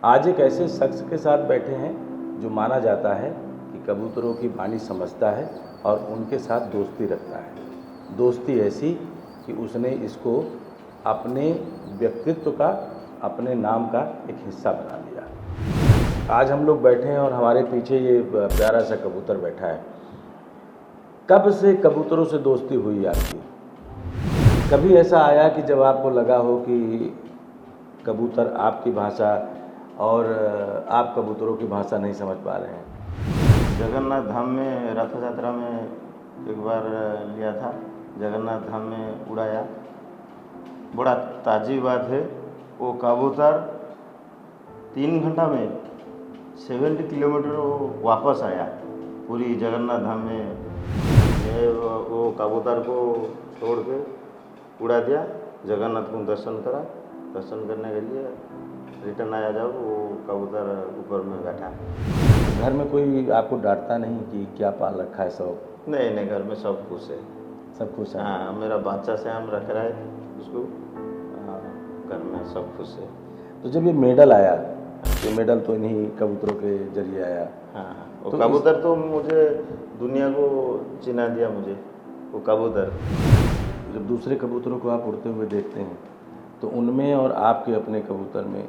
आज एक ऐसे शख्स के साथ बैठे हैं जो माना जाता है कि कबूतरों की वाणी समझता है और उनके साथ दोस्ती रखता है। दोस्ती ऐसी कि उसने इसको अपने व्यक्तित्व का, अपने नाम का एक हिस्सा बना लिया। आज हम लोग बैठे हैं और हमारे पीछे ये प्यारा सा कबूतर बैठा है। कब से कबूतरों से दोस्ती हुई आपकी? कभी ऐसा आया कि जब आपको लगा हो कि कबूतर आपकी भाषा और आप कबूतरों की भाषा नहीं समझ पा रहे हैं? जगन्नाथ धाम में रथ यात्रा में एक बार लिया था, जगन्नाथ धाम में उड़ाया। बड़ा ताजी बात है, वो कबूतर 3 घंटा में 70 किलोमीटर वापस आया पूरी जगन्नाथ धाम में। वो कबूतर को छोड़ के उड़ा दिया, जगन्नाथ को दर्शन करा। दर्शन करने के लिए रिटर्न आया, जब वो कबूतर ऊपर में बैठा। घर में कोई आपको डांटता नहीं कि क्या पाल रखा है? सब नहीं, घर में सब खुश है, सब खुश है। हाँ, मेरा बच्चा से हम रख रहा है उसको, घर में सब खुश है। तो जब ये मेडल आया, ये मेडल तो इन्हीं कबूतरों के जरिए आया। हाँ, वो तो कबूतर तो मुझे दुनिया को चिन्हा दिया मुझे, वो कबूतर। जब दूसरे कबूतरों को आप उड़ते हुए देखते हैं तो उनमें और आपके अपने कबूतर में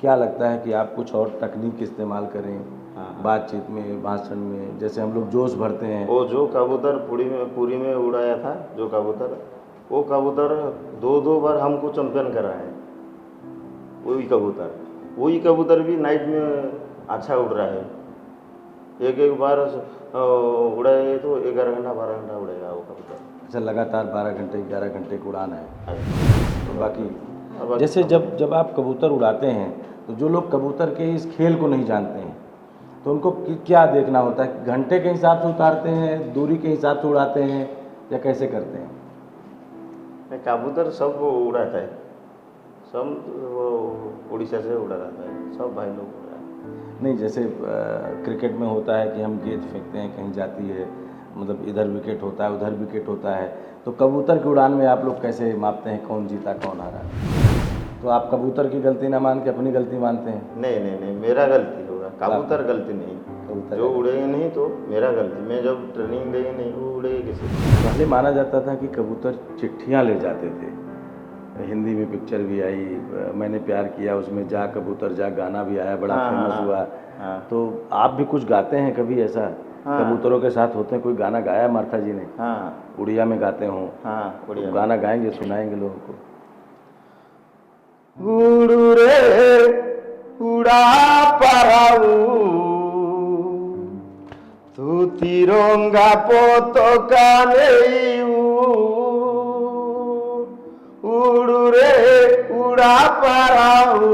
क्या लगता है कि आप कुछ और तकनीक इस्तेमाल करें? हाँ। बातचीत में, भाषण में, जैसे हम लोग जोश भरते हैं। वो जो कबूतर पूरी में उड़ाया था, जो कबूतर, वो कबूतर 2 बार हमको चैंपियन करा है। वही कबूतर भी नाइट में अच्छा उड़ रहा है। एक बार उड़ाए तो 11 घंटा 12 घंटा उड़ेगा वो कबूतर। अच्छा, लगातार 12 घंटे 11 घंटे की उड़ान है। तो बाकी जैसे जब आप कबूतर उड़ाते हैं तो जो लोग कबूतर के इस खेल को नहीं जानते हैं तो उनको क्या देखना होता है? घंटे के हिसाब से उतारते हैं, दूरी के हिसाब से उड़ाते हैं, या कैसे करते हैं? कबूतर सब उड़ाता है, सब उड़ीसा से उड़ा रहता है, सब भाई लोग उड़ा। नहीं, जैसे क्रिकेट में होता है कि हम गेंद फेंकते हैं, कहीं जाती है, मतलब इधर विकेट होता है, उधर विकेट होता है, तो कबूतर की उड़ान में आप लोग कैसे मापते हैं कौन जीता कौन हारा? तो आप कबूतर की गलती ना मान के अपनी गलती मानते हैं? नहीं, मेरा गलती होगा, कबूतर गलती नहीं। जो उड़ेगा नहीं तो मेरा गलती, मैं जब ट्रेनिंग देंगे नहीं, वो उड़ेगा किसी। पहले माना जाता था कि कबूतर चिट्ठियाँ ले जाते थे। हिंदी में पिक्चर भी आई, मैंने प्यार किया, उसमें जा कबूतर जा गाना भी आया, बड़ा फेमस हुआ। तो आप भी कुछ गाते हैं कभी ऐसा? कबूतरों के साथ होते हैं, कोई गाना गाया मार्था जी ने? उड़िया में गाते हों? तो गाना गाएंगे, सुनाएंगे लोगों को। उड़ू रे उड़ा पाराऊ, तू तिरंगा पताका नेऊ, उड़ू रे उड़ा पाराऊ।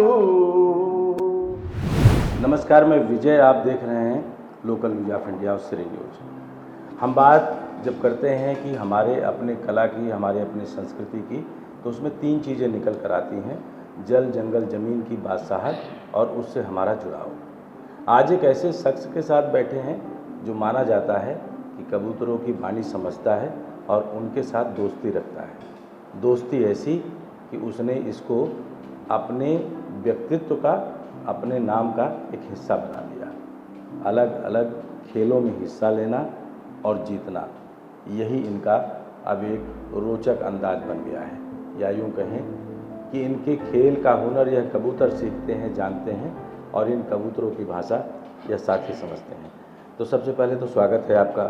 नमस्कार, मैं विजय, आप देख रहे हैं लोकल न्यूज ऑफ इंडिया और श्री न्यूज। हम बात जब करते हैं कि हमारे अपने कला की, हमारे अपनी संस्कृति की, तो उसमें 3 चीज़ें निकल कर आती हैं: जल, जंगल, ज़मीन की बादशाहत और उससे हमारा जुड़ाव। आज एक ऐसे शख्स के साथ बैठे हैं जो माना जाता है कि कबूतरों की वाणी समझता है और उनके साथ दोस्ती रखता है। दोस्ती ऐसी कि उसने इसको अपने व्यक्तित्व का, अपने नाम का एक हिस्सा बना लिया। अलग अलग खेलों में हिस्सा लेना और जीतना, यही इनका अब एक रोचक अंदाज बन गया है। या यूँ कहें कि इनके खेल का हुनर यह कबूतर सीखते हैं, जानते हैं और इन कबूतरों की भाषा यह साथी समझते हैं। तो सबसे पहले तो स्वागत है आपका।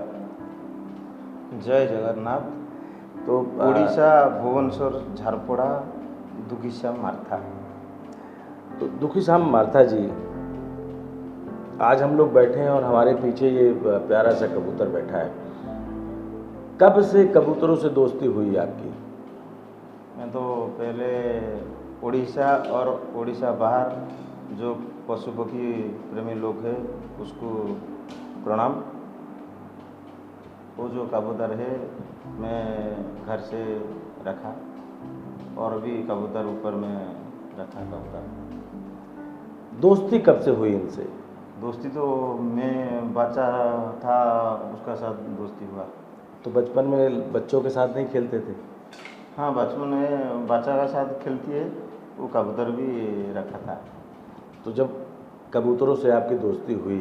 जय जगन्नाथ। तो उड़ीसा भुवनेश्वर झारपड़ा दुखीश्याम मार्था। तो दुखीश्याम मार्था जी, आज हम लोग बैठे हैं और हमारे पीछे ये प्यारा सा कबूतर बैठा है। कब से कबूतरों से दोस्ती हुई आपकी? मैं तो पहले उड़ीसा और उड़ीसा बाहर जो पशु पक्षी प्रेमी लोग हैं उसको प्रणाम। वो जो कबूतर है मैं घर से रखा और भी कबूतर ऊपर में रखा कबूतर। दोस्ती कब से हुई इनसे? दोस्ती तो मैं बच्चा था उसका साथ दोस्ती हुआ। तो बचपन में बच्चों के साथ नहीं खेलते थे? हाँ, बचपन में बच्चा का साथ खेलती है, वो कबूतर भी रखा था। तो जब कबूतरों से आपकी दोस्ती हुई,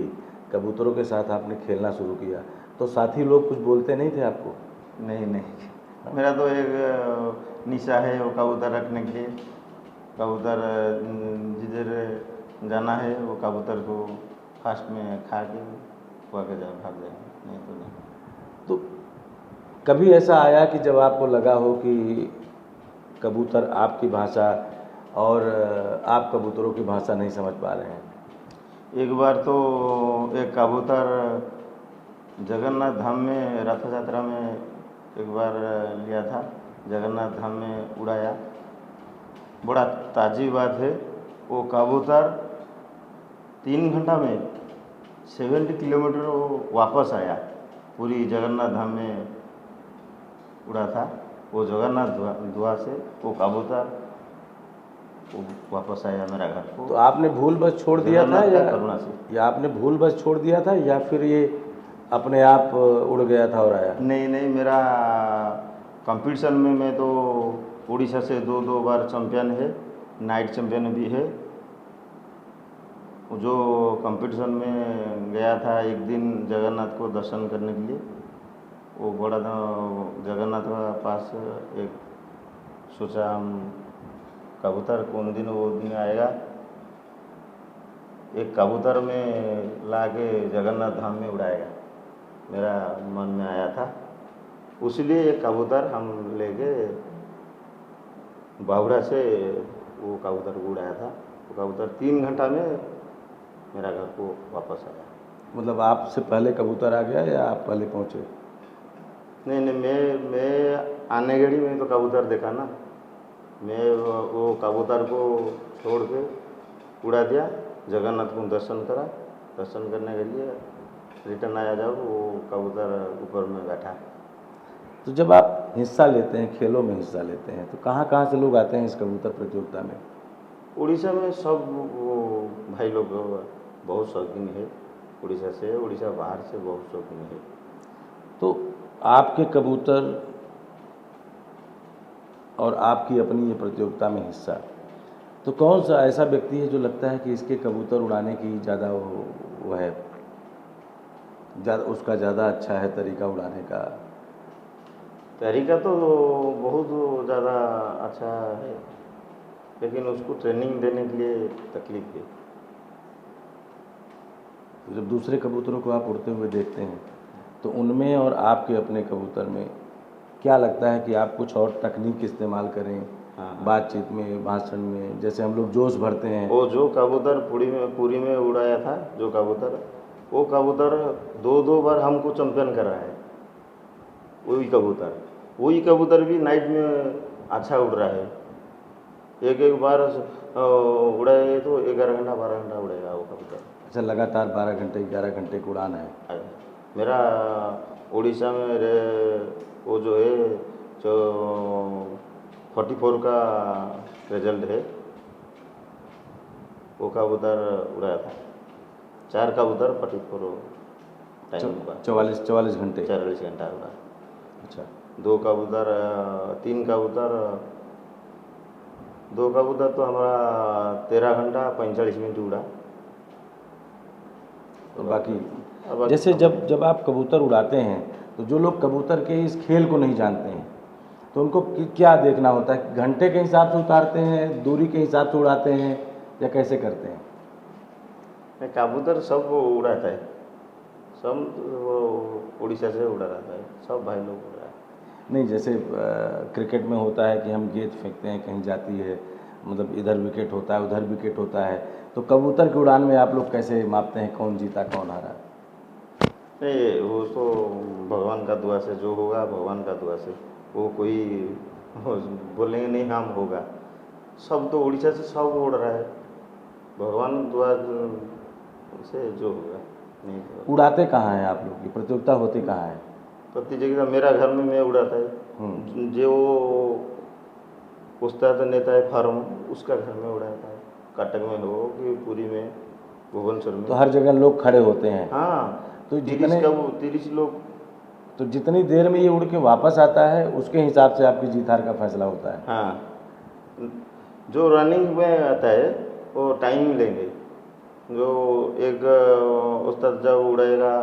कबूतरों के साथ आपने खेलना शुरू किया, तो साथी लोग कुछ बोलते नहीं थे आपको? नहीं नहीं, मेरा तो एक निशा है वो कबूतर रखने के लिए। कबूतर जिधर जाना है वो कबूतर को फास्ट में खा के भाग जाए, नहीं तो नहीं। तो कभी ऐसा आया कि जब आपको लगा हो कि कबूतर आपकी भाषा और आप कबूतरों की भाषा नहीं समझ पा रहे हैं? एक बार तो एक कबूतर जगन्नाथ धाम में रथ यात्रा में एक बार लिया था, जगन्नाथ धाम में उड़ाया। बड़ा ताजी बात है, वो कबूतर 3 घंटा में 70 किलोमीटर वो वापस आया। पूरी जगन्नाथ धाम में उड़ा था वो, जगन्नाथ धुआ से वो कबूतर वो वापस आया मेरा घर को। तो आपने भूल बस छोड़ दिया था करुणा से। या आपने भूल बस छोड़ दिया था या फिर ये अपने आप उड़ गया था और आया? नहीं नहीं, मेरा कंपटीशन में मैं तो उड़ीसा से 2 बार चैंपियन है, नाइट चैंपियन भी है। जो कंपटीशन में गया था एक दिन जगन्नाथ को दर्शन करने के लिए, वो बड़ा जगन्नाथ के पास एक सोचा हम कबूतर कौन दिन वो दिन आएगा, एक कबूतर में ला के जगन्नाथ धाम में उड़ाएगा, मेरा मन में आया था। उसलिए एक कबूतर हम लेके बावड़ा से वो कबूतर को उड़ाया था। वो कबूतर 3 घंटा में मेरा घर को वापस आया। मतलब आपसे पहले कबूतर आ गया या आप पहले पहुंचे? नहीं नहीं, मैं आने घड़ी में तो कबूतर देखा ना, मैं वो कबूतर को छोड़ के उड़ा दिया, जगन्नाथ को दर्शन करा, दर्शन करने के लिए रिटर्न आया जब वो कबूतर ऊपर में बैठा। तो जब आप हिस्सा लेते हैं, खेलों में हिस्सा लेते हैं, तो कहाँ कहाँ से लोग आते हैं इस कबूतर प्रतियोगिता में? उड़ीसा में सब वो भाई लोग बहुत शौकीन है, उड़ीसा से, उड़ीसा बाहर से बहुत शौकीन है। तो आपके कबूतर और आपकी अपनी ये प्रतियोगिता में हिस्सा, तो कौन सा ऐसा व्यक्ति है जो लगता है कि इसके कबूतर उड़ाने की ज़्यादा वो है, उसका ज़्यादा अच्छा है तरीका उड़ाने का? तरीका तो बहुत ज़्यादा अच्छा है, लेकिन उसको ट्रेनिंग देने के लिए तकलीफ है। तो जब दूसरे कबूतरों को आप उड़ते हुए देखते हैं तो उनमें और आपके अपने कबूतर में क्या लगता है कि आप कुछ और तकनीक इस्तेमाल करें? हाँ। बातचीत में, भाषण में, जैसे हम लोग जोश भरते हैं। वो जो कबूतर पूरी में उड़ाया था, जो कबूतर, वो कबूतर 2 बार हमको चैंपियन करा है। वही कबूतर भी नाइट में अच्छा उड़ रहा है। एक बार उड़ाए तो 11 घंटा 12 घंटा उड़ेगा वो कबूतर। अच्छा, लगातार 12 घंटे 11 घंटे की उड़ान है। मेरा उड़ीसा में वो जो है जो 44 का रिजल्ट है, वो कबूतर उड़ाया था। 4 कबूतर 44 टाइम हुआ, 44 घंटे 44 घंटा उड़ा। अच्छा, 2 कबूतर 3 कबूतर 2 कबूतर तो हमारा 13 घंटा 45 मिनट उड़ा। तो बाकी जैसे जब आप कबूतर उड़ाते हैं तो जो लोग कबूतर के इस खेल को नहीं जानते हैं तो उनको क्या देखना होता है? घंटे के हिसाब से उतारते हैं, दूरी के हिसाब से उड़ाते हैं या कैसे करते हैं? कबूतर सब उड़ाता है, सब उड़ीसा से उड़ा रहता है, सब भाई लोग उड़ा। नहीं, जैसे क्रिकेट में होता है कि हम गेंद फेंकते हैं, कहीं जाती है, मतलब इधर विकेट होता है उधर विकेट होता है, तो कबूतर की उड़ान में आप लोग कैसे मापते हैं कौन जीता कौन हारा? नहीं, वो तो भगवान का दुआ से जो होगा, भगवान का दुआ से, वो कोई बोलेंगे नहीं हम होगा। सब तो उड़ीसा से सब उड़ रहा है, भगवान दुआ से जो होगा। नहीं होगा। उड़ाते कहाँ हैं आप लोग? की प्रतियोगिता होती कहाँ है? प्रतियोगिता मेरा घर में मैं उड़ाता है, जो उस्ताद नेता है फार्म, उसका घर में उड़ाता है, कटक में हो कि पुरी में, भुवनेश्वर में। तो हर जगह लोग खड़े होते हैं। हाँ, तो 30 लोग। तो जितनी देर में ये उड़ के वापस आता है उसके हिसाब से आपकी जीत हार का फैसला होता है। हाँ, जो रनिंग में आता है वो टाइम लेंगे, जो एक उस्ताद जब उड़ेगा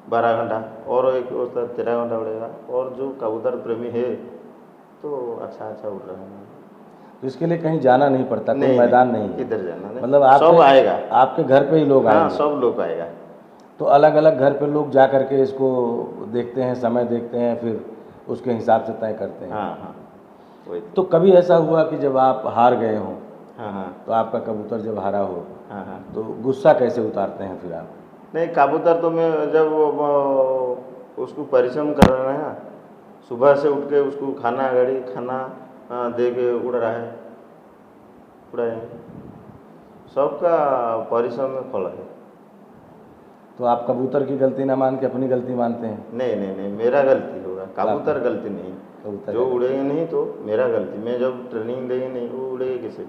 12 घंटा और एक उस्ताद 13 घंटा उड़ेगा, और जो कबूतर प्रेमी है तो अच्छा अच्छा उड़ रहे हैं। तो इसके लिए कहीं जाना नहीं पड़ता, कोई नहीं मैदान नहीं है। किधर जाना नहीं, मतलब सब आएगा। आपके घर पे ही लोग हाँ आएंगे। सब लोग आएगा। तो अलग अलग घर पे लोग जा करके इसको देखते हैं, समय देखते हैं, फिर उसके हिसाब से तय करते हैं। हाँ हाँ वही तो कभी ऐसा हुआ कि जब आप हार गए हों, हाँ हाँ तो आपका कबूतर जब हारा हो, हाँ हाँ। तो गुस्सा कैसे उतारते हैं फिर आप? नहीं कबूतर तो मैं जब उसको परिश्रम कर रहे हैं ना, सुबह से उठ के उसको खाना घड़ी खाना दे के उड़ रहा है, उड़ाए, सबका परिश्रम में फल है। तो आप कबूतर की गलती ना मान के अपनी गलती मानते हैं? नहीं नहीं नहीं, मेरा गलती होगा, कबूतर गलती नहीं। कबूतर जो उड़ेगा नहीं तो मेरा गलती, मैं जब ट्रेनिंग देंगे नहीं वो उड़ेगा कैसे।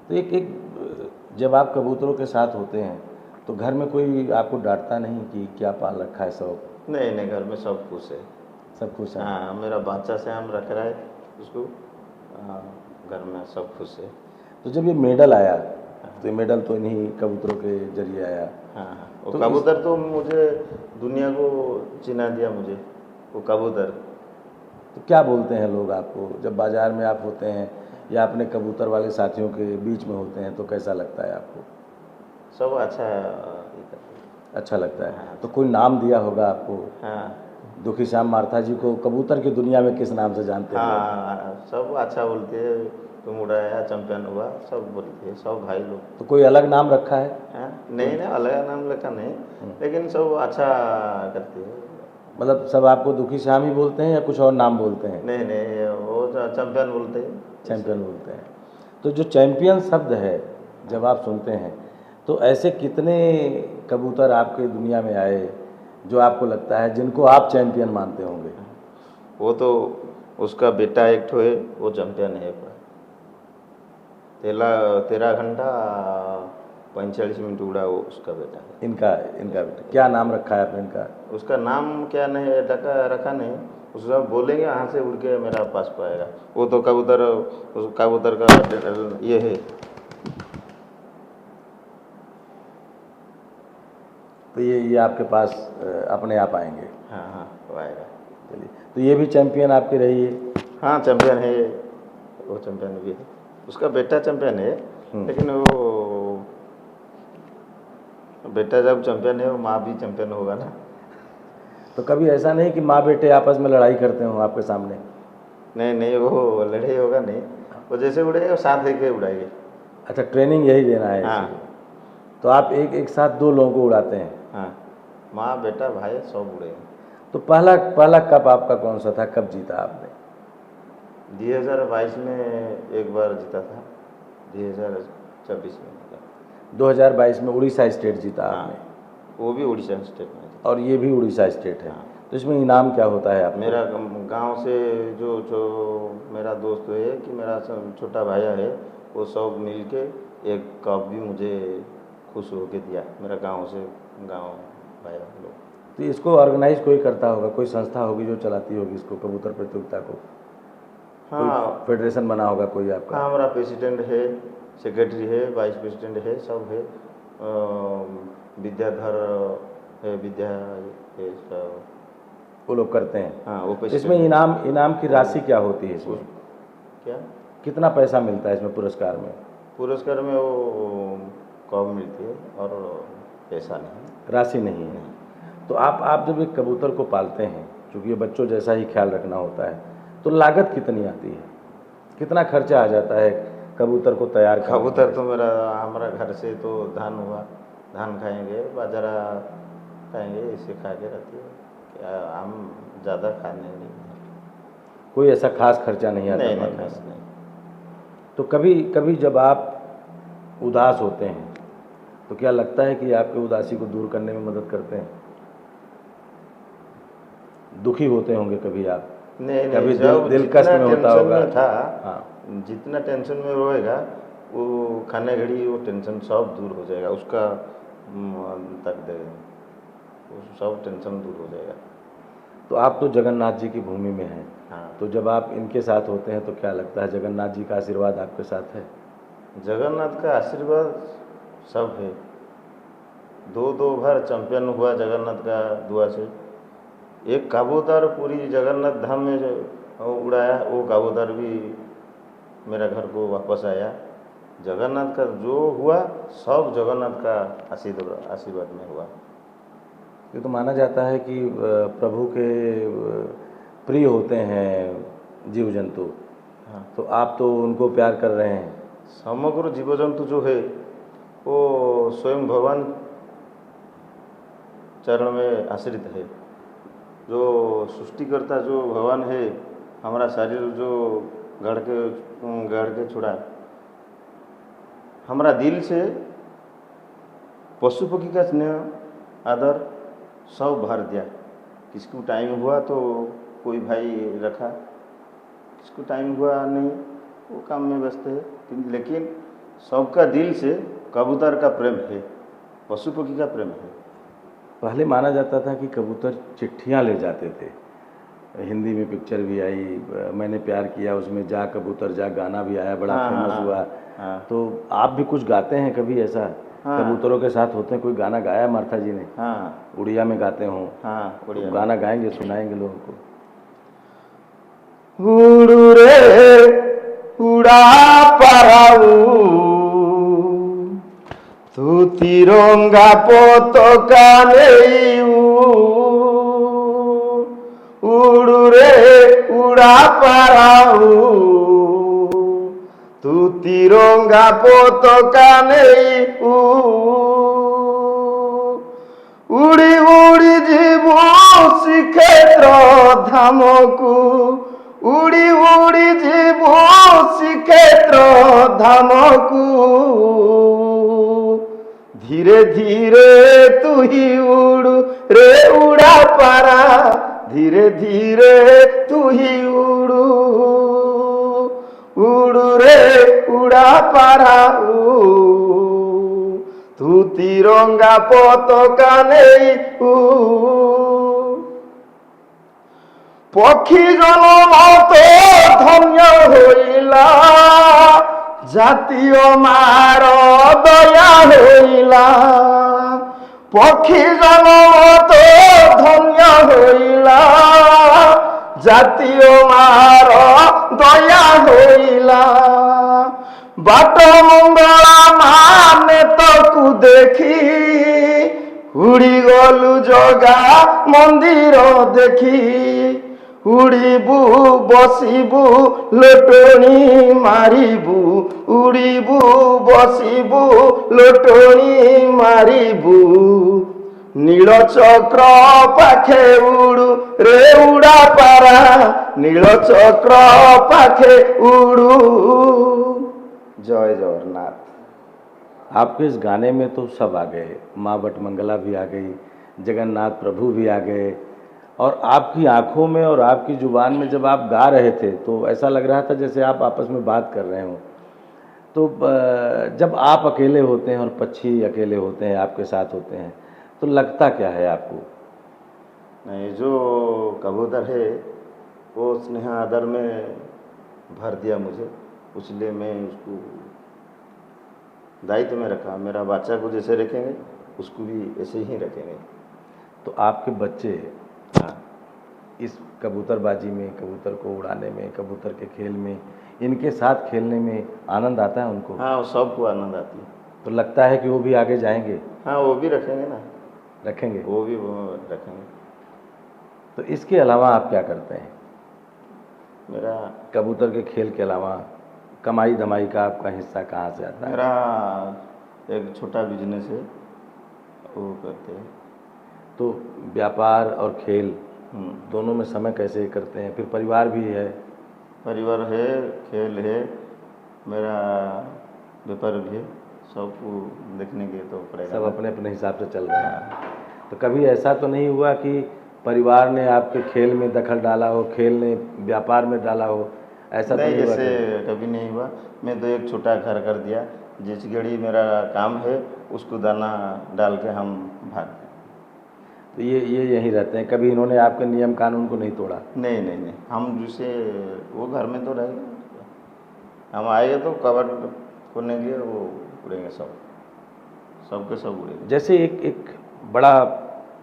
तो एक जब आप कबूतरों के साथ होते हैं तो घर में कोई आपको डांटता नहीं कि क्या पाल रखा है सब? नहीं नहीं, घर में सब खुश है। सब खुश है? हाँ मेरा बच्चा से हम रख रहा है उसको, घर में सब खुश है। तो जब ये मेडल आया, तो ये मेडल तो इन्हीं कबूतरों के जरिए आया। हाँ हाँ, वो तो कबूतर तो मुझे दुनिया को चिन्हा दिया मुझे, वो कबूतर। तो क्या बोलते हैं लोग आपको जब बाज़ार में आप होते हैं या अपने कबूतर वाले साथियों के बीच में होते हैं, तो कैसा लगता है आपको? सब अच्छा ये करते हैं। अच्छा लगता है। हाँ। तो कोई नाम दिया होगा आपको? हाँ दुखी श्याम मार्था जी को कबूतर की दुनिया में किस नाम से जानते हैं लोग? हाँ, सब अच्छा बोलते हैं, तुम उड़ाया चैंपियन हुआ, सब बोलते हैं सब भाई लोग। तो कोई अलग नाम रखा है? हाँ नहीं नहीं, अलग नाम रखा नहीं, लेकिन सब अच्छा करते हैं। मतलब सब आपको दुखी श्याम ही बोलते हैं या कुछ और नाम बोलते हैं? नहीं नहीं, वो चैंपियन बोलते हैं। चैंपियन बोलते हैं। तो जो चैंपियन शब्द है जब आप सुनते हैं, तो ऐसे कितने कबूतर आपके दुनिया में आए जो आपको लगता है जिनको आप चैंपियन मानते होंगे? वो तो उसका बेटा एक ठो है, वो चैंपियन है पूरा। 13 घंटा 45 मिनट उड़ा वो उसका बेटा है। इनका इनका बेटा क्या नाम रखा है आपने इनका? उसका नाम क्या नहीं रखा नहीं, उसका बोलेंगे यहाँ से उड़ के मेरा पास पाएगा। वो तो कबूतर, उस कबूतर का ये है। तो ये आपके पास अपने आप आएंगे? हाँ हाँ वो आएगा। चलिए, तो ये भी चैंपियन आपकी रही है? हाँ चैंपियन है, वो चैंपियन भी है, उसका बेटा चैंपियन है। लेकिन वो बेटा जब चैंपियन है, वो माँ भी चैंपियन होगा ना। तो कभी ऐसा नहीं कि माँ बेटे आपस में लड़ाई करते हो आपके सामने? नहीं नहीं, वो लड़ाई होगा नहीं, वो जैसे उड़ेगा साथ लेके उड़ाएंगे। अच्छा, ट्रेनिंग यही देना है? हाँ। तो आप एक साथ दो लोगों को उड़ाते हैं? हाँ, माँ बेटा भाई सब उड़ेंगे। तो पहला कप आपका कौन सा था, कब जीता आपने? 2022 में एक बार जीता था, 2024 में जीता। 2022 में उड़ीसा स्टेट जीता आपने? वो भी उड़ीसा स्टेट में जीता। और ये भी उड़ीसा स्टेट है? हाँ। तो इसमें इनाम क्या होता है आपको? मेरा गांव से जो मेरा दोस्त है कि मेरा छोटा भाया है, वो सब मिल के एक कप भी मुझे खुश होके दिया, मेरा गांव से गांव भाया लोग। तो इसको ऑर्गेनाइज कोई करता होगा, कोई संस्था होगी जो चलाती होगी इसको, कबूतर प्रतियोगिता को? हाँ फेडरेशन बना होगा कोई आपका? हाँ, हमारा प्रेसिडेंट है, सेक्रेटरी है, वाइस प्रेसिडेंट है, सब है। विद्याधर है, विद्या है, सब वो लोग करते हैं? हाँ वो इसमें इनाम की राशि क्या होती है इसमें? क्या कितना पैसा मिलता है इसमें पुरस्कार में? पुरस्कार में वो कब मिलती है और पैसा नहीं, राशि नहीं है। तो आप जब एक कबूतर को पालते हैं, क्योंकि ये बच्चों जैसा ही ख्याल रखना होता है, तो लागत कितनी आती है, कितना खर्चा आ जाता है कबूतर को तैयार करने में? कबूतर तो हमारा घर से तो धान हुआ, धान खाएंगे, बाजरा खाएंगे, इसे खा के रहती है, क्या हम ज़्यादा खाने नहीं। कोई ऐसा खास खर्चा नहीं आता? नहीं नहीं, खास नहीं। तो कभी जब आप उदास होते हैं तो क्या लगता है कि आपके उदासी को दूर करने में मदद करते हैं? दुखी होते होंगे कभी आप? नहीं कभी नहीं, दिल कष्ट में होता होगा? था। हाँ। जितना टेंशन में रहेगा, वो खाने घड़ी वो टेंशन सब दूर हो जाएगा, उसका तक दे, वो सब टेंशन दूर हो जाएगा। तो आप तो जगन्नाथ जी की भूमि में हैं। हाँ। तो जब आप इनके साथ होते हैं तो क्या लगता है, जगन्नाथ जी का आशीर्वाद आपके साथ है? जगन्नाथ का आशीर्वाद सब है। दो बार चैंपियन हुआ जगन्नाथ का दुआ से। एक कबूतर पूरी जगन्नाथ धाम में जो उड़ाया, वो कबूतर भी मेरा घर को वापस आया। जगन्नाथ का जो हुआ सब जगन्नाथ का आशीर्वाद में हुआ। ये तो माना जाता है कि प्रभु के प्रिय होते हैं जीव जंतु। हाँ, तो आप तो उनको प्यार कर रहे हैं। समग्र जीव जंतु जो है वो स्वयं भगवान चरण में आश्रित है। जो सृष्टिकर्ता जो भगवान है, हमारा शरीर जो गढ़ के छुड़ा, हमारा दिल से पशु पक्षी का स्नेह आदर सब भर दिया। किसको टाइम हुआ तो कोई भाई रखा, किसको टाइम हुआ नहीं, वो काम में व्यस्त है। लेकिन सबका दिल से कबूतर का प्रेम है, पशु पक्षी का प्रेम है। पहले माना जाता था कि कबूतर चिट्ठियाँ ले जाते थे। हिंदी में पिक्चर भी आई, मैंने प्यार किया, उसमें जा कबूतर जा गाना भी आया, बड़ा फेमस हुआ। हाँ। तो आप भी कुछ गाते हैं कभी ऐसा? हाँ। कबूतरों के साथ होते हैं, कोई गाना गाया मार्था जी ने? हाँ, उड़िया में गाते हों? हाँ, तो गाना गाएंगे, सुनाएंगे लोगों को। उड़ू रे उड़ा पाराऊ, तू तिरंगा पताका नेऊ। उड़ू रे उड़ा पाराऊ, तू तिरंगा पताका नेऊ। उड़ी उड़ी जीवो श्रीक्षेत्र धामकू, उड़ी उड़ी जीवो श्रीक्षेत्र धामकू। धीरे धीरे तू ही उड़ू रे उड़ा पारा, धीरे धीरे तू ही उड़ू। उड़ू रे उड़ा पारा तू तिरंगा पताका नेई। पक्षी जन्म तो धन्य होइला, जातीय मार दया होइला। पक्षी जन्म तो धन्य होइला, जातीय मार दया होइला। बाट मंगला माने तकू देखी, उड़ी गलु जगा मंदिर देखी। उड़ीबू बसीबू लोटणी मारिबू, उड़ीबू बसीबू लोटणी मारिबू। नील चक्र पाखे उड़ू रे उड़ा पारा, नील चक्र पाखे उड़ू। जय जगन्नाथ। आपके इस गाने में तो सब आ गए, माँ बटमंगला भी आ गई, जगन्नाथ प्रभु भी आ गए, और आपकी आंखों में और आपकी जुबान में जब आप गा रहे थे तो ऐसा लग रहा था जैसे आप आपस में बात कर रहे हो। तो जब आप अकेले होते हैं और पक्षी अकेले होते हैं, आपके साथ होते हैं, तो लगता क्या है आपको? नहीं, जो कबूतर है वो स्नेह आदर में भर दिया मुझे, इसलिए मैं उसको दायित्व में रखा। मेरा बच्चा को जैसे रखेंगे उसको भी ऐसे ही रखेंगे। तो आपके बच्चे इस कबूतरबाजी में, कबूतर को उड़ाने में, कबूतर के खेल में, इनके साथ खेलने में आनंद आता है उनको? हाँ, सबको आनंद आती है। तो लगता है कि वो भी आगे जाएंगे? हाँ, वो भी रखेंगे ना। रखेंगे? वो भी रखेंगे। तो इसके अलावा आप क्या करते हैं? मेरा कबूतर के खेल के अलावा कमाई धमाई का आपका हिस्सा कहाँ से आता है? मेरा एक छोटा बिजनेस है, वो करते हैं। तो व्यापार और खेल दोनों में समय कैसे करते हैं? फिर परिवार भी है? परिवार है, खेल है, मेरा व्यापार भी है, सबको देखने के तो पड़ेगा। सब अपने अपने हिसाब से चल रहे हैं। तो कभी ऐसा तो नहीं हुआ कि परिवार ने आपके खेल में दखल डाला हो, खेल ने व्यापार में डाला हो? ऐसा तो नहीं हुआ? ऐसे कभी नहीं हुआ। मैं तो एक छोटा घर कर दिया, जिस घड़ी मेरा काम है उसको दाना डाल के हम भाग। तो ये यहीं रहते हैं? कभी इन्होंने आपके नियम कानून को नहीं तोड़ा? नहीं नहीं नहीं, हम जैसे वो घर में तो रहेंगे, हम आएंगे तो कवर करने के लिए वो उड़ेंगे सब। सबके सब उड़ेंगे। जैसे एक एक बड़ा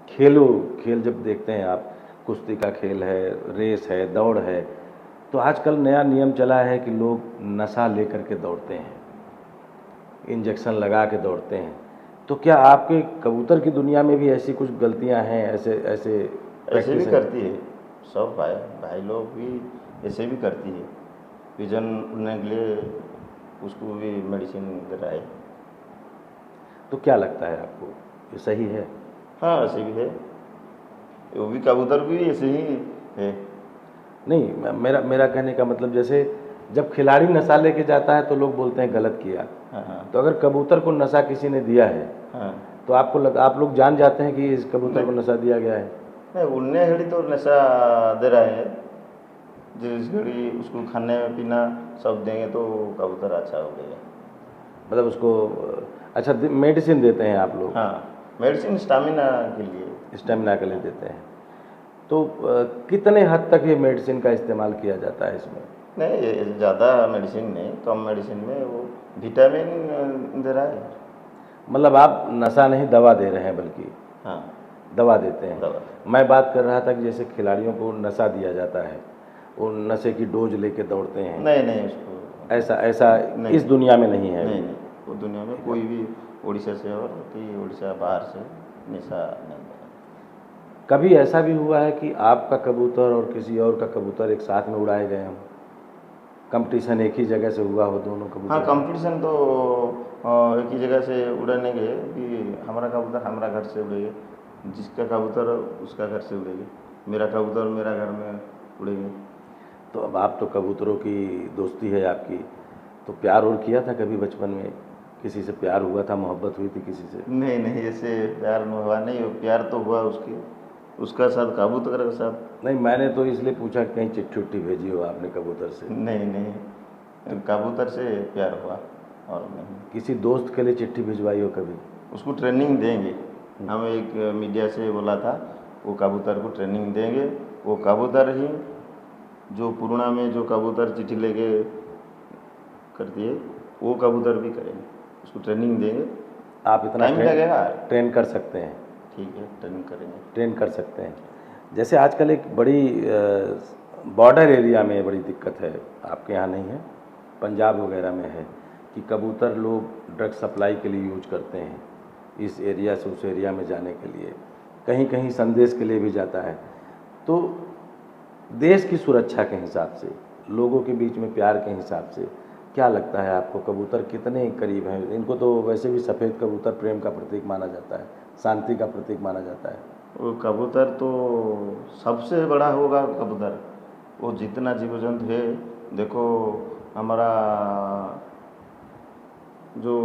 खेल जब देखते हैं आप, कुश्ती का खेल है, रेस है, दौड़ है, तो आजकल नया नियम चला है कि लोग नशा लेकर के दौड़ते हैं, इंजेक्शन लगा के दौड़ते हैं। तो क्या आपके कबूतर की दुनिया में भी ऐसी कुछ गलतियां हैं, ऐसे ऐसे ऐसे भी practice हैं? करती है सब भाई भाई लोग भी ऐसे भी करती है। पिजन उड़ने के लिए उसको भी मेडिसिन दे रहा है। तो क्या लगता है आपको, ये सही है? हाँ ऐसे भी है, वो भी कबूतर भी ऐसे ही है। नहीं, मेरा मेरा कहने का मतलब, जैसे जब खिलाड़ी नशा लेके जाता है तो लोग बोलते हैं गलत किया, हाँ हाँ तो अगर कबूतर को नशा किसी ने दिया है हाँ। तो आप लोग जान जाते हैं कि इस कबूतर को नशा दिया गया है? नहीं, उड़ने घड़ी तो नशा दे रहा है, जिस घड़ी उसको खाने पीना सब देंगे तो कबूतर अच्छा हो गया। मतलब उसको अच्छा मेडिसिन देते हैं आप लोग? हाँ, मेडिसिन स्टामिना के लिए। स्टेमिना के लिए देते हैं। तो कितने हद तक ये मेडिसिन का इस्तेमाल किया जाता है इसमें? नहीं, ये ज़्यादा मेडिसिन नहीं, कम मेडिसिन में वो विटामिन दे रहा है। मतलब आप नशा नहीं, दवा दे रहे हैं, बल्कि हाँ दवा देते हैं। दवा। मैं बात कर रहा था कि जैसे खिलाड़ियों को नशा दिया जाता है, वो नशे की डोज लेके दौड़ते हैं, नहीं नहीं, उसको ऐसा ऐसा नहीं। इस दुनिया में नहीं है? नहीं नहीं, वो दुनिया में कोई भी उड़ीसा से और कि उड़ीसा बाहर से नशा नहीं दे रहा। कभी ऐसा भी हुआ है कि आपका कबूतर और किसी और का कबूतर एक साथ में उड़ाए गए हों? कंपटीशन एक ही जगह से हुआ हो दोनों कबूतर? हाँ, कंपटीशन तो एक ही जगह से उड़ने गए कि हमारा कबूतर हमारा घर से उड़ेगा, जिसका कबूतर उसका घर से उड़ेगा, मेरा कबूतर मेरा घर में उड़ेगा। तो अब आप तो कबूतरों की दोस्ती है आपकी, तो प्यार और किया था कभी बचपन में? किसी से प्यार हुआ था, मोहब्बत हुई थी किसी से? नहीं नहीं, ऐसे प्यार में हुआ नहीं, वो प्यार तो हुआ उसका साथ कबूतर के साथ। नहीं, मैंने तो इसलिए पूछा कि कहीं चिट्ठी उट्ठी भेजी हो आपने कबूतर से? नहीं नहीं, कबूतर से प्यार हुआ और नहीं। किसी दोस्त के लिए चिट्ठी भिजवाई हो कभी? उसको ट्रेनिंग देंगे, हम एक मीडिया से बोला था, वो कबूतर को ट्रेनिंग देंगे। वो कबूतर ही जो पुराना में जो कबूतर चिट्ठी लेके करती है, वो कबूतर भी करेंगे, उसको ट्रेनिंग देंगे। आप इतना टाइम लगेगा। ट्रेन कर सकते हैं? ठीक है, ट्रेनिंग करेंगे। ट्रेन कर सकते हैं। जैसे आजकल एक बड़ी बॉर्डर एरिया में बड़ी दिक्कत है, आपके यहाँ नहीं है, पंजाब वगैरह में है, कि कबूतर लोग ड्रग सप्लाई के लिए यूज करते हैं, इस एरिया से उस एरिया में जाने के लिए, कहीं कहीं संदेश के लिए भी जाता है। तो देश की सुरक्षा के हिसाब से, लोगों के बीच में प्यार के हिसाब से क्या लगता है आपको, कबूतर कितने करीब हैं? इनको तो वैसे भी सफ़ेद कबूतर प्रेम का प्रतीक माना जाता है, शांति का प्रतीक माना जाता है। वो कबूतर तो सबसे बड़ा होगा कबूतर, वो जितना जीव जंतु है। देखो हमारा जो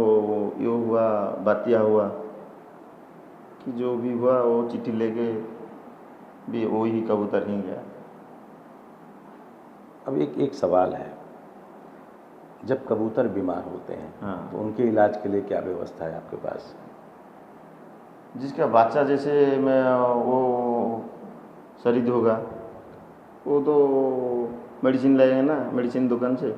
ये हुआ, बातिया हुआ कि जो भी हुआ, वो चिट्ठी लेके भी वही कबूतर ही गया। अब एक सवाल है, जब कबूतर बीमार होते हैं हाँ। तो उनके इलाज के लिए क्या व्यवस्था है आपके पास? जिसका बच्चा जैसे मैं वो शरीर होगा, वो तो मेडिसिन लाएगा ना, मेडिसिन दुकान से।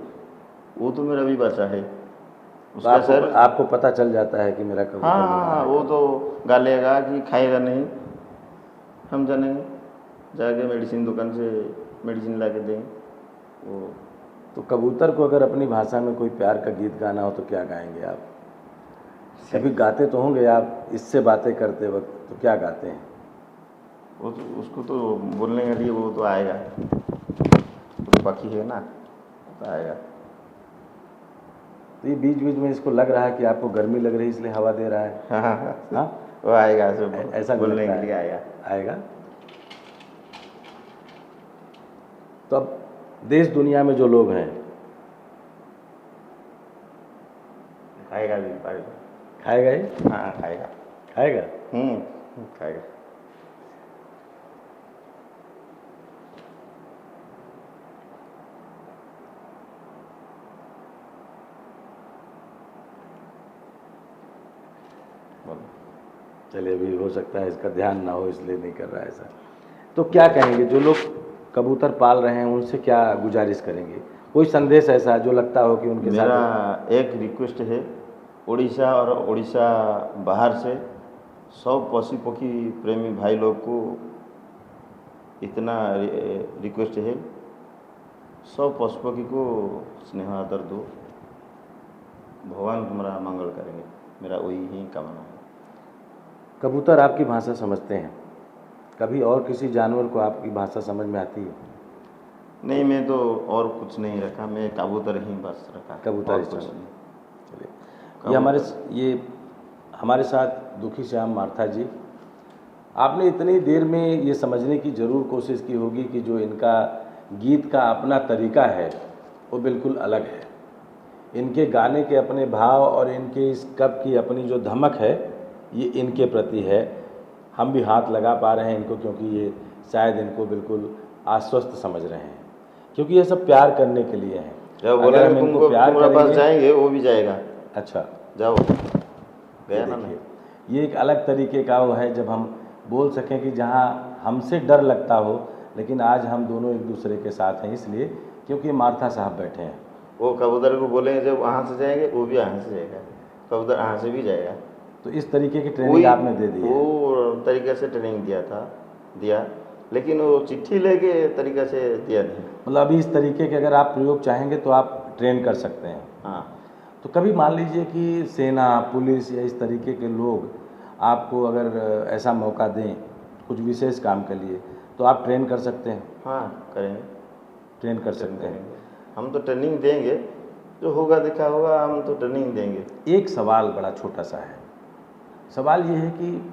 वो तो मेरा भी बच्चा है, तो उसका सर। आपको पता चल जाता है कि मेरा कबूतर हाँ बीमार हाँ, है? वो तो गालेगा कि खाएगा नहीं, हम जानेंगे, जाके मेडिसिन दुकान से मेडिसिन ला के देंगे वो। तो कबूतर को अगर अपनी भाषा में कोई प्यार का गीत गाना हो तो क्या गाएंगे आप? कभी गाते तो होंगे आप, इससे बातें करते वक्त, तो क्या गाते हैं? वो तो उसको तो बोलने के लिए वो तो आएगा, वो तो बाकी है ना, तो आएगा। तो ये बीच बीच में इसको लग रहा है कि आपको गर्मी लग रही है इसलिए हवा दे रहा है? हाँ हाँ हाँ, हाँ, वो आएगा, ऐसा बोलने लगता के लिए है? आएगा। आएगा। तो अब देश दुनिया में जो लोग हैं, खाएगा भी, खाएगा। खाएगा ये? हाँ खाएगा। खाएगा। खाएगा। चलिए, अभी हो सकता है इसका ध्यान ना हो इसलिए नहीं कर रहा है ऐसा। तो क्या कहेंगे जो लोग कबूतर पाल रहे हैं, उनसे क्या गुजारिश करेंगे? कोई संदेश ऐसा जो लगता हो कि उनके मेरा साथ? एक रिक्वेस्ट है उड़ीसा और उड़ीसा बाहर से सब पशु पक्षी प्रेमी भाई लोग को इतना रिक्वेस्ट है, सब पशु पक्षी को स्नेह आदर दो, भगवान तुम्हारा मंगल करेंगे, मेरा वही ही कामना है। कबूतर आपकी भाषा समझते हैं? कभी और किसी जानवर को आपकी भाषा समझ में आती है? नहीं, मैं तो और कुछ नहीं रखा, मैं कबूतर ही बस रखा, कबूतर और ही कुछ समझ। नहीं। चलिए, ये हमारे साथ दुखी श्याम मार्था जी, आपने इतनी देर में ये समझने की ज़रूर कोशिश की होगी कि जो इनका गीत का अपना तरीका है वो बिल्कुल अलग है। इनके गाने के अपने भाव और इनके इस कब की अपनी जो धमक है ये इनके प्रति है। हम भी हाथ लगा पा रहे हैं इनको, क्योंकि ये शायद इनको बिल्कुल आश्वस्त समझ रहे हैं, क्योंकि ये सब प्यार करने के लिए है। जब बोले अगर हम तुमको इनको प्यार तुम्हारे पास करेंगे, जाएंगे वो भी जाएगा, अच्छा जाओ, गया ना। देखिए, ये एक अलग तरीके का वो है जब हम बोल सकें कि जहाँ हमसे डर लगता हो, लेकिन आज हम दोनों एक दूसरे के साथ हैं, इसलिए क्योंकि मार्था साहब बैठे हैं। वो कबूतर को बोलेंगे जब वहाँ से जाएंगे वो भी यहाँ से जाएगा, कबूतर यहाँ से भी जाएगा। तो इस तरीके की ट्रेनिंग आपने दे दी है? वो तरीके से ट्रेनिंग दिया, लेकिन वो चिट्ठी लेके तरीके से दिया नहीं। मतलब अभी इस तरीके के अगर आप प्रयोग चाहेंगे तो आप ट्रेन कर सकते हैं। हाँ, तो कभी मान लीजिए कि सेना, पुलिस या इस तरीके के लोग आपको अगर ऐसा मौका दें कुछ विशेष काम के लिए, तो आप ट्रेन कर सकते हैं? हाँ करेंगे, ट्रेन कर सकते हैं। हम तो ट्रेनिंग देंगे, जो होगा देखा होगा, हम तो ट्रेनिंग देंगे। एक सवाल बड़ा छोटा सा है, सवाल ये है कि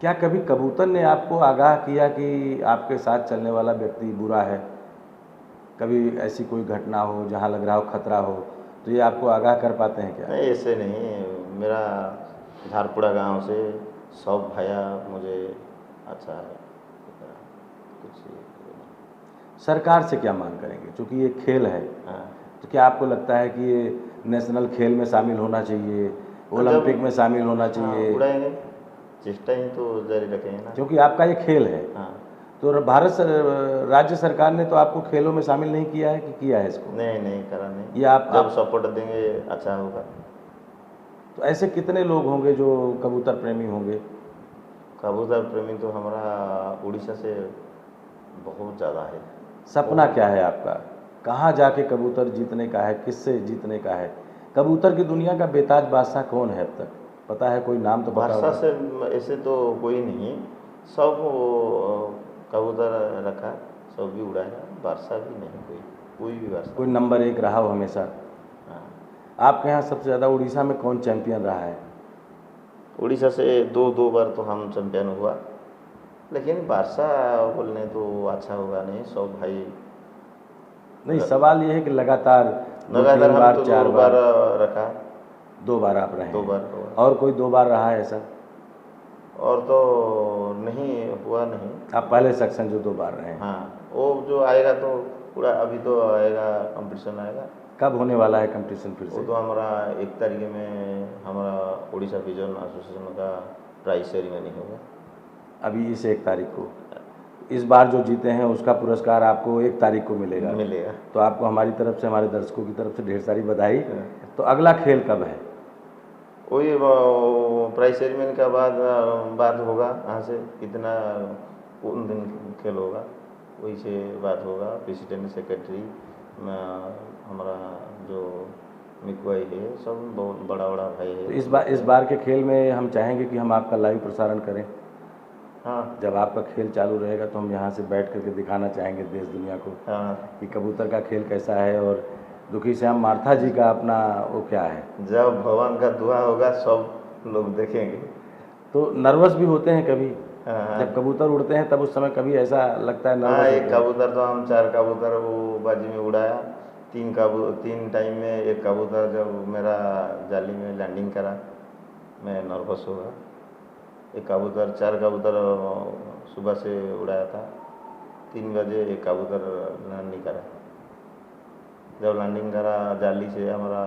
क्या कभी कबूतर ने आपको आगाह किया कि आपके साथ चलने वाला व्यक्ति बुरा है? कभी ऐसी कोई घटना हो जहाँ लग रहा हो खतरा हो, तो ये आपको आगाह कर पाते हैं क्या? नहीं, ऐसे नहीं। मेरा धारपुरा गांव से सब भाया मुझे अच्छा है, कुछ। सरकार से क्या मांग करेंगे, क्योंकि ये खेल है, हाँ, तो क्या आपको लगता है कि ये नेशनल खेल में शामिल होना चाहिए, ओलंपिक में शामिल होना चाहिए? उड़ाएंगे, चेष्टा ही तो जारी रखेंगे ना। क्योंकि आपका ये खेल है। हाँ, तो राज्य सरकार ने तो आपको खेलों में शामिल नहीं किया है कि किया है इसको? नहीं करा नहीं। ये जब सपोर्ट देंगे अच्छा होगा। तो ऐसे कितने लोग होंगे जो कबूतर प्रेमी होंगे? कबूतर प्रेमी तो हमारा उड़ीसा से बहुत ज़्यादा है। सपना क्या है आपका? कहाँ जाके कबूतर जीतने का है, किससे जीतने का है? कबूतर की दुनिया का बेताज बादशाह कौन है अब तक, पता है? कोई नाम तो पता बादशाह होगा। से ऐसे तो कोई नहीं, सब कबूतर रखा, सब भी उड़ाया, बादशाह भी नहीं, कोई भी बादशाह। कोई नंबर एक रहा हो हमेशा? हाँ, आपके यहाँ सबसे ज़्यादा उड़ीसा में कौन चैंपियन रहा है? उड़ीसा से दो बार तो हम चैंपियन हुआ, लेकिन बादशाह बोलने तो अच्छा होगा नहीं, सब भाई। नहीं, सवाल ये है कि लगातार दो, तीन हम बार, तो चार 2 बार? बार रखा। 2 बार आप रहे हैं? 2 बार। और कोई 2 बार रहा है ऐसा? और तो नहीं हुआ नहीं। आप पहले सेक्शन जो 2 बार रहे हैं? हाँ, वो जो आएगा तो पूरा, अभी तो आएगा, कंपटीशन आएगा। कब होने वाला है कंपटीशन फिर वो से? तो हमारा 1 तारीख में हमारा उड़ीसा विजन एसोसिएशन का प्राइज सेरेमनी होगा। अभी इस 1 तारीख को? इस बार जो जीते हैं उसका पुरस्कार आपको 1 तारीख को मिलेगा? तो आपको हमारी तरफ से, हमारे दर्शकों की तरफ से ढेर सारी बधाई। तो अगला खेल कब है? वही प्राइज सेरेमनी का बाद होगा। यहाँ से कितना उन दिन खेल होगा, वही से बात होगा। प्रेसिडेंट, सेक्रेटरी, हमारा जो मिकुआई है, सब बहुत बड़ा भाई है। तो इस बार के खेल में हम चाहेंगे कि हम आपका लाइव प्रसारण करें। हाँ, जब आपका खेल चालू रहेगा तो हम यहाँ से बैठ करके दिखाना चाहेंगे देश दुनिया को हाँ। कि कबूतर का खेल कैसा है और दुखी श्याम मार्था जी का अपना वो क्या है। जब भगवान का दुआ होगा सब लोग देखेंगे। तो नर्वस भी होते हैं कभी? हाँ, जब कबूतर उड़ते हैं तब उस समय कभी ऐसा लगता है हाँ, नर्वस? एक कबूतर तो हम 4 कबूतर वो बाजी में उड़ाया। 3 टाइम में एक कबूतर जब मेरा जाली में लैंडिंग करा, मैं नर्वस हुआ। एक कबूतर 4 कबूतर सुबह से उड़ाया था। 3 बजे एक कबूतर लैंडिंग करा। जब लैंडिंग करा जाली से, हमारा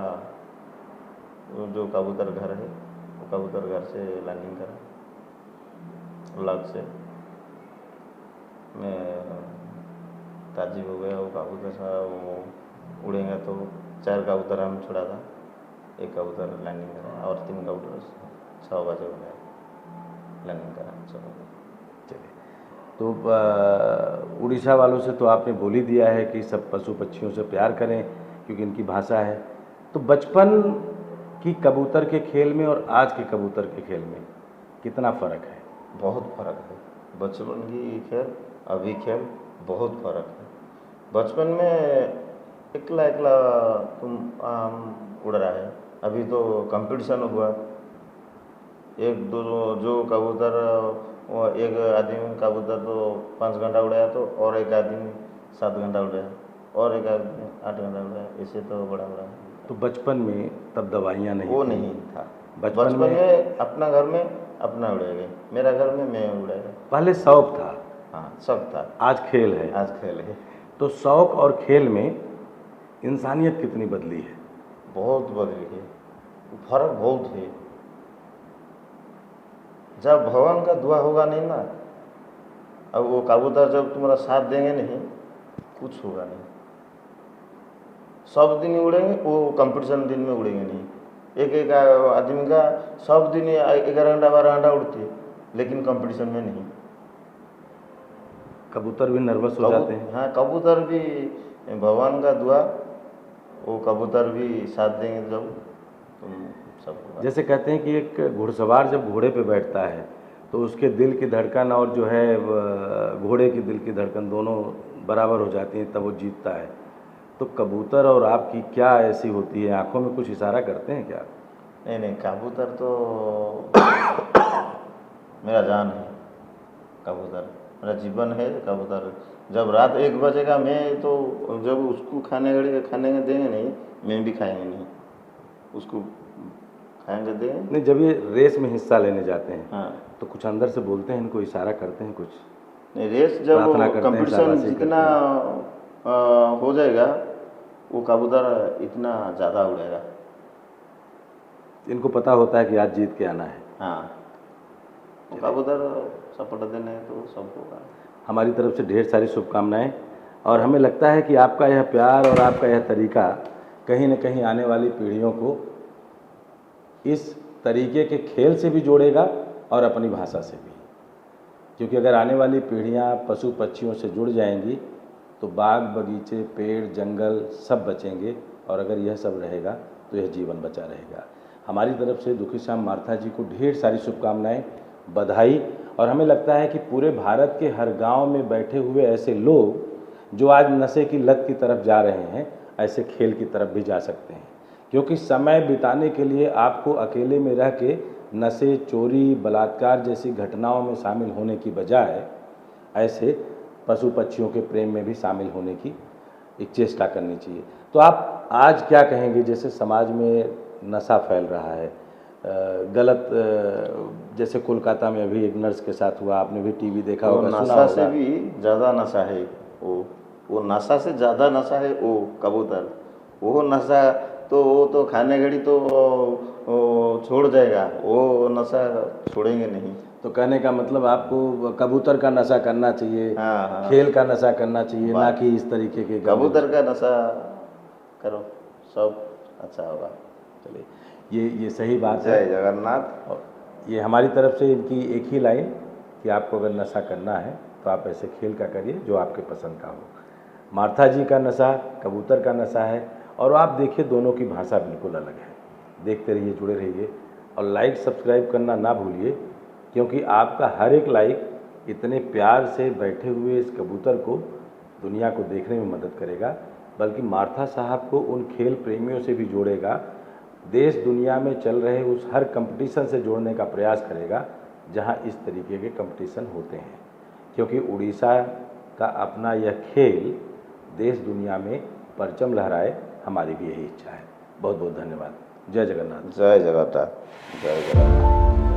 जो कबूतर घर है वो कबूतर घर से लैंडिंग करा, लग से। मैं ताज्जुब हो गया। वो कबूतर सा वो उड़ेगा तो 4 कबूतर हम छोड़ा था, एक कबूतर लैंडिंग करा और 3 कबूतर 6 बजे उड़ाया, लैंडिंग करा 6 बजे। चलिए, तो उड़ीसा वालों से तो आपने बोल ही दिया है कि सब पशु पक्षियों से प्यार करें क्योंकि इनकी भाषा है। तो बचपन की कबूतर के खेल में और आज के कबूतर के खेल में कितना फ़र्क है? बहुत फ़र्क है। बचपन की खेल अभी खेल बहुत फ़र्क है। बचपन में एकला एकला तुम उड़ रहा है, अभी तो कंपटीशन हुआ, एक दो जो कबूतर वो एक आदमी कबूतर तो 5 घंटा उड़ाया तो और एक आदमी 7 घंटा उड़ाया और एक आदमी 8 घंटा उड़ाया, ऐसे तो बड़ा बड़ा। तो बचपन में तब दवाइयाँ नहीं वो थी। नहीं था। बचपन में अपना घर में अपना उड़ाएगा, मेरा घर में मैं उड़ाएगा। पहले शौक था, हाँ सब था, आज खेल है। आज खेल है। तो शौक और खेल में इंसानियत कितनी बदली है? बहुत बदली है, फर्क बहुत है। जब भगवान का दुआ होगा नहीं ना, अब वो कबूतर जब तुम्हारा साथ देंगे नहीं, कुछ होगा नहीं। सब दिन उड़ेंगे, वो कंपटीशन दिन में उड़ेंगे नहीं। एक एक आदमी का सब दिन 11 घंटा 12 घंटा उड़ती है, लेकिन कंपटीशन में नहीं। कबूतर भी नर्वस हो जाते हैं। हाँ, कबूतर भी भगवान का दुआ, वो कबूतर भी साथ देंगे जब तुम सब। जैसे कहते हैं कि एक घुड़सवार जब घोड़े पे बैठता है तो उसके दिल की धड़कन और जो है घोड़े की दिल की धड़कन दोनों बराबर हो जाती हैं, तब वो जीतता है। तो कबूतर और आपकी क्या ऐसी होती है, आंखों में कुछ इशारा करते हैं क्या? नहीं नहीं, कबूतर तो मेरा जान है। कबूतर मेरा जीवन है। कबूतर जब रात 1 बजेगा, मैं तो जब उसको खाने देंगे नहीं, मैं भी खाएंगे नहीं, उसको खाएंगे देंगे नहीं, जब ये रेस में हिस्सा लेने जाते हैं हाँ, तो कुछ अंदर से बोलते हैं, इनको इशारा करते हैं कुछ? नहीं, रेस जब प्रार्थना करते हैं, कंपटीशन शाबाशी जितना हो जाएगा, वो कबूतर इतना ज़्यादा उड़ेगा। इनको पता होता है कि आज जीत के आना है। हाँ, वो कबूतर सपोर्ट देने तो सब होगा। हमारी तरफ से ढेर सारी शुभकामनाएं, और हमें लगता है कि आपका यह प्यार और आपका यह तरीका कहीं न कहीं आने वाली पीढ़ियों को इस तरीके के खेल से भी जोड़ेगा और अपनी भाषा से भी। क्योंकि अगर आने वाली पीढ़ियां पशु पक्षियों से जुड़ जाएंगी तो बाग बगीचे पेड़ जंगल सब बचेंगे, और अगर यह सब रहेगा तो यह जीवन बचा रहेगा। हमारी तरफ से दुखी श्याम मार्था जी को ढेर सारी शुभकामनाएं, बधाई। और हमें लगता है कि पूरे भारत के हर गांव में बैठे हुए ऐसे लोग जो आज नशे की लत की तरफ जा रहे हैं, ऐसे खेल की तरफ भी जा सकते हैं। क्योंकि समय बिताने के लिए आपको अकेले में रह के नशे, चोरी, बलात्कार जैसी घटनाओं में शामिल होने की बजाय ऐसे पशु पक्षियों के प्रेम में भी शामिल होने की एक चेष्टा करनी चाहिए। तो आप आज क्या कहेंगे, जैसे समाज में नशा फैल रहा है, गलत, जैसे कोलकाता में अभी एक नर्स के साथ हुआ, आपने भी टीवी देखा होगा, सुना होगा। नशा से भी ज़्यादा नशा है वो नशा से ज़्यादा नशा है वो कबूतर। वो नशा तो वो तो खाने घड़ी तो छोड़ जाएगा, वो नशा छोड़ेंगे नहीं। तो कहने का मतलब आपको कबूतर का नशा करना चाहिए। हाँ, खेल का नशा करना चाहिए, ना कि इस तरीके के कबूतर का नशा करो, सब अच्छा होगा। चलिए, ये सही बात है। जय जगन्नाथ। और ये हमारी तरफ से इनकी एक ही लाइन कि आपको अगर नशा करना है तो आप ऐसे खेल का करिए जो आपके पसंद का हो। मार्था जी का नशा कबूतर का नशा है, और आप देखिए दोनों की भाषा बिल्कुल अलग है। देखते रहिए, जुड़े रहिए, और लाइक सब्सक्राइब करना ना भूलिए, क्योंकि आपका हर एक लाइक इतने प्यार से बैठे हुए इस कबूतर को दुनिया को देखने में मदद करेगा, बल्कि मार्था साहब को उन खेल प्रेमियों से भी जोड़ेगा, देश दुनिया में चल रहे उस हर कंपटीशन से जोड़ने का प्रयास करेगा जहां इस तरीके के कंपटीशन होते हैं। क्योंकि उड़ीसा का अपना यह खेल देश दुनिया में परचम लहराए, हमारी भी यही इच्छा है। बहुत बहुत धन्यवाद। जय जगन्नाथ। जय जगन्नाथ। जय जगन्नाथ।